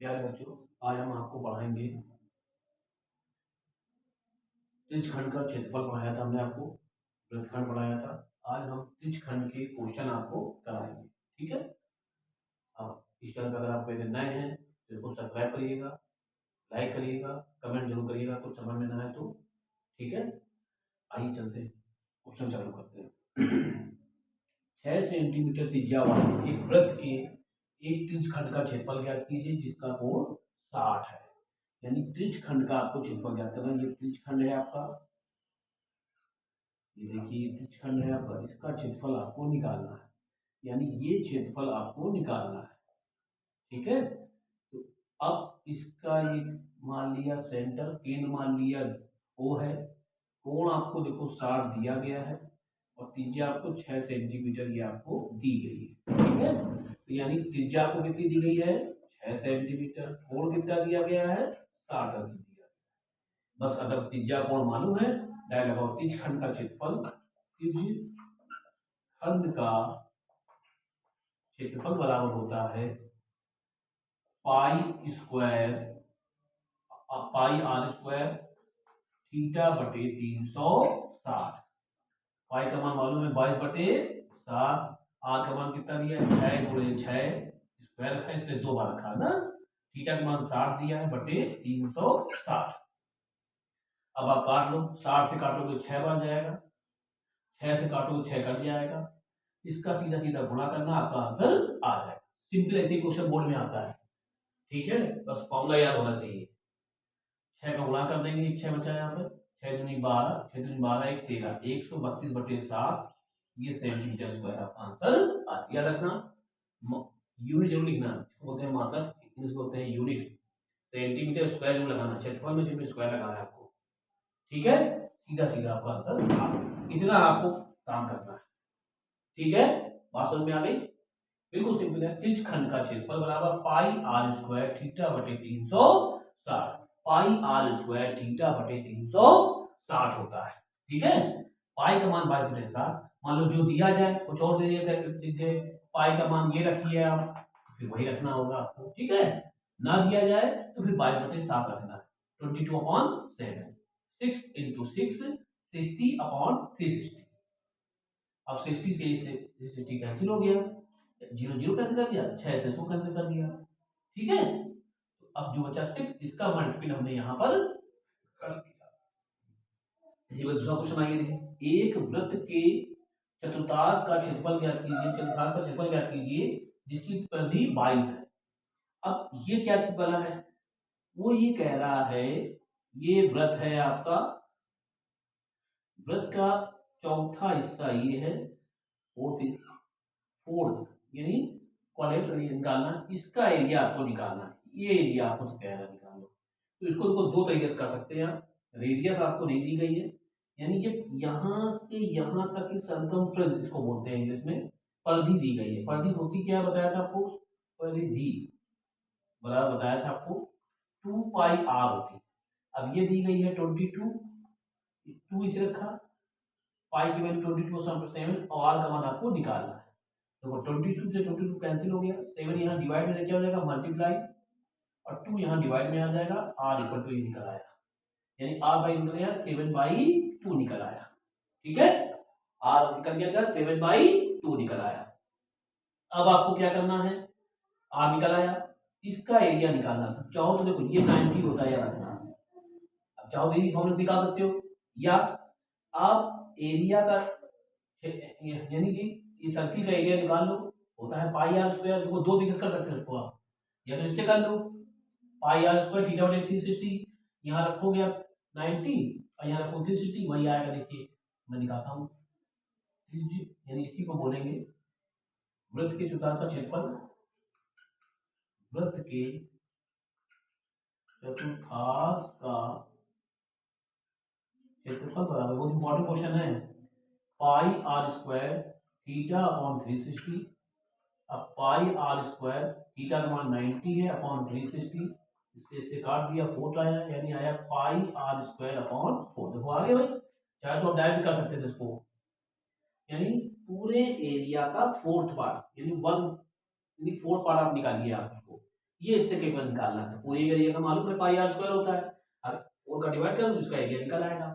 प्यारे बच्चों, आज हम आपको पढ़ाएंगे त्रिज्यखंड का क्षेत्रफल पढ़ाया था हमने आपको, वृत्तखंड पढ़ाया था। आज हम त्रिज्यखंड के क्वेश्चन आपको कराएंगे। ठीक है। आप इस चैनल पर अगर आप पहले नए हैं तो इसको सब्सक्राइब करिएगा, लाइक करिएगा, कमेंट जरूर करिएगा कुछ समझ में ना आए तो। ठीक है। आइए चलते हैं, क्वेश्चन चालू करते हैं। 6 सेंटीमीटर त्रिज्या वाले एक वृत्त के एक त्रिज्यखंड का क्षेत्रफल ज्ञात कीजिए जिसका कोण 60 है। यानी त्रिज्यखंड का आपको क्षेत्रफल ज्ञात करना है। ये त्रिज्यखंड है आपका, ये देखिए त्रिज्यखंड है आपका, इसका क्षेत्रफल आपको निकालना है। यानी ये क्षेत्रफल आपको निकालना है। ठीक है। तो अब इसका ये मान लिया सेंटर, केंद्र मान लिया ओ है। कोण आपको देखो 60 दिया गया है और त्रिज्या आपको 6 सेंटीमीटर ये आपको दी गई है। ठीक है। तो यानी त्रिज्या आपको कितनी दी गई है? 6 सेंटीमीटर। कोण कितना दिया गया है? 60 अंश दिया गया है। बस अगर त्रिज्या कोण मालूम है, डायरेक्ट लगाओ त्रिज्यखंड का क्षेत्रफल। त्रिज्यखंड का क्षेत्रफल बराबर होता है pi square, pi r square theta बटे 360। पाई का मान मालूम है 22/7। आर का मान कितना दिया है? 6 × 6 स्क्वायर रखा है इसलिए 2 बार रखा है ना। थीटा का मान 60 दिया है बटे 360। अब आप काट लो, 60 से काटोगे 6 बार जाएगा, 6 से काटोगे 6 कट जाएगा। इसका सीधा सीधा गुणा करना, आपका आंसर आ जाएगा। सिंपल ऐसे ही क्वेश्चन बोर्ड में आता है। ठीक है। बस फॉर्मूला याद होना चाहिए। 6 का गुणा कर देंगे, 6 बचा यहाँ पर, 6 दूनी 12, 6 दूनी 12 1 13, 132/7 ये सेंटीमीटर स्क्वायर आपका आंसर। याद रखना, यूनिट जरूर लिखना। बोलते हैं मात्रक, इंग्लिश बोलते हैं यूनिट। सेंटीमीटर स्क्वायर जरूर लगाना, क्षेत्रफल में सिर्फ स्क्वायर लगाना है आपको। ठीक है। सीधा सीधा आपका आंसर, इतना आपको काम करना है। ठीक है। बात समझ में आ गई? बिल्कुल सिंपल है। त्रिज्यखंड का क्षेत्रफल बराबर पाई आर स्क्वायर थीटा बटे 360। पाई आर स्क्वायर थीटा बटे 360 होता है। ठीक है। पाई का मान 22/7। मान लो जो दिया जाए कुछ और दे दिया, पाई का मान ये रखिए आप, फिर वही रखना होगा आपको। ठीक है। ना दिया जाए तो फिर 22/7 रखना है। 22/7, 6 × 6 60/360। अब 60 से 60 कैंसिल हो गया, 0 0 कैंसिल कर दिया, 6 से 100 कैंसिल कर दिया। ठीक है। तो अब जो बचा 6, इसका मल्टीपल हमने यहाँ पर कर दिया। इसी बात दूसरा क्वेश्चन आइए देखिए। एक वृत्त के चतुर्थांश का क्षेत्रफल ज्ञात कीजिए। चतुर्थांश का क्षेत्रफल ज्ञात कीजिए जिसकी परिधि 22 है। अब ये क्या चीज वाला है? वो ये कह रहा है, ये वृत्त है आपका, वृत्त का चौथा हिस्सा ये है, फोर्थ यानी क्वाड्रेंट निकालना, इसका एरिया आपको निकालना है। ये एरिया आपको कह रहा है निकालो। तो इसको देखो दो तरीके से कर सकते हैं आप। रेडियस आपको नहीं दी गई है, यानी कि यहाँ से यहाँ तक की सरकमफ्रेंस इसको बोलते हैं इंग्लिश में। परिधि दी गई है। परिधि होती क्या बताया था आपको? परिधि बराबर बताया था आपको 2πr होती। अब ये दी गई है 22, 2 इसे रखा, पाई की वैल्यू 22/7 और आर का मान आपको निकालना है। तो 22 से 22 कैंसिल हो गया, 7 यहाँ डिवाइड में क्या हो जाएगा? मल्टीप्लाई, और 2 यहाँ डिवाइड में आ जाएगा, आर इक्वल टू ये निकल आया। यानी आर बाई निकल गया 7/2 निकल आया। ठीक है। आर निकल गया 7/2 निकल आया। अब आपको क्या करना है? आर निकल आया, इसका एरिया निकालना था। चाहो तो देखो ये 90 होता है, याद रखना। अब चाहो तो ये फॉर्मूला से निकाल सकते हो, या आप एरिया का यानी कि ये सर्किल का एरिया निकाल लो, होता है पाई आर स्क्वायर। देखो दो तरीके से कर सकते हो इसको आप, या तो इससे कर लो, पाई आर स्क्वायर थीटा बटे 360, यहाँ रखोगे आप 90 और यहाँ रखो 360, वही आएगा। देखिए मैं दिखाता हूँ, यानी इसी को बोलेंगे वृत्त के चतुर्थांश का क्षेत्रफल। वृत्त के चतुर्थांश का क्षेत्रफल बराबर, बहुत इंपॉर्टेंट क्वेश्चन है, पाई आर स्क्वायर थीटा अपॉन 360। अब पाई आर स्क्वायर, थीटा का मान 90 है, अपॉन 360, इससे काट दिया, 4 आया, यानी आया पाई आर स्क्वायर अपॉन 4। देखो आगे भाई, चाहे तो डायरेक्ट कर सकते थे इसको, यानी पूरे एरिया का 4th पार्ट, यानी 1 यानी 4 पार्ट आप निकालिए आप उसको। ये इससे केवल निकालना है। पूरे एरिया का मालूम है पाई आर स्क्वायर होता है, अगर 4 का डिवाइड करें तो इसका एरिया निकल आएगा।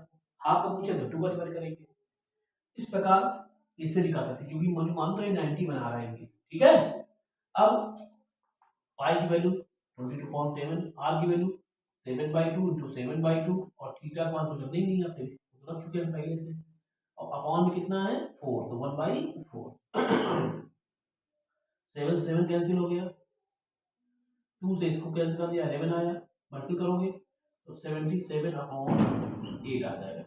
हाफ का पूछे तो 2 का डिवाइड करेंगे। इस प्रकार इससे निकाल सकते हैं, क्योंकि मान तो ये 90 बना रहा है इनकी, ठीक है। अब पाई की वैल्यू 22.7, आर की वैल्यू 7/2 इंटू 7/2 और थीटा का मान तो जब नहीं आते तो रख चुके हैं पहले से। और अपॉन में कितना है 4, तो 1/4 7 7 कैंसिल हो गया, 2 से इसको कैंसिल कर दिया, 11 आया, मल्टीपल करोगे तो 77/8 आ जाएगा।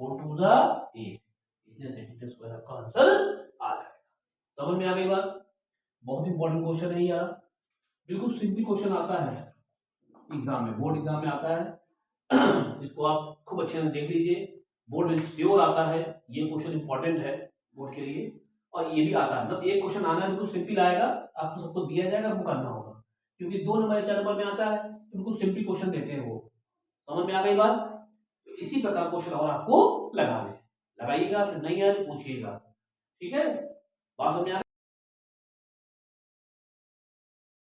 4 2 जा 8, इतने सेंटीमीटर स्क्वायर आपका आंसर आ जाएगा। समझ में आ गई बात? बहुत इंपॉर्टेंट क्वेश्चन है यार, बिल्कुल सिंपल क्वेश्चन आता है एग्जाम में, बोर्ड एग्जाम में आता है। इसको आप खूब अच्छे से देख लीजिए, बोर्ड में श्योर आता है, ये क्वेश्चन इंपॉर्टेंट है बोर्ड के लिए। और ये भी आता है, मतलब एक क्वेश्चन आना है बिल्कुल सिंपल आएगा, आपको सबको दिया जाएगा, आपको करना होगा, क्योंकि 2 नंबर या 4 नंबर में आता है, बिल्कुल सिंपल क्वेश्चन देते हैं वो। समझ में आ गई बात? तो इसी प्रकार क्वेश्चन और आपको लगाइएगा, फिर नहीं आए तो पूछिएगा, ठीक है? बात समझ में आ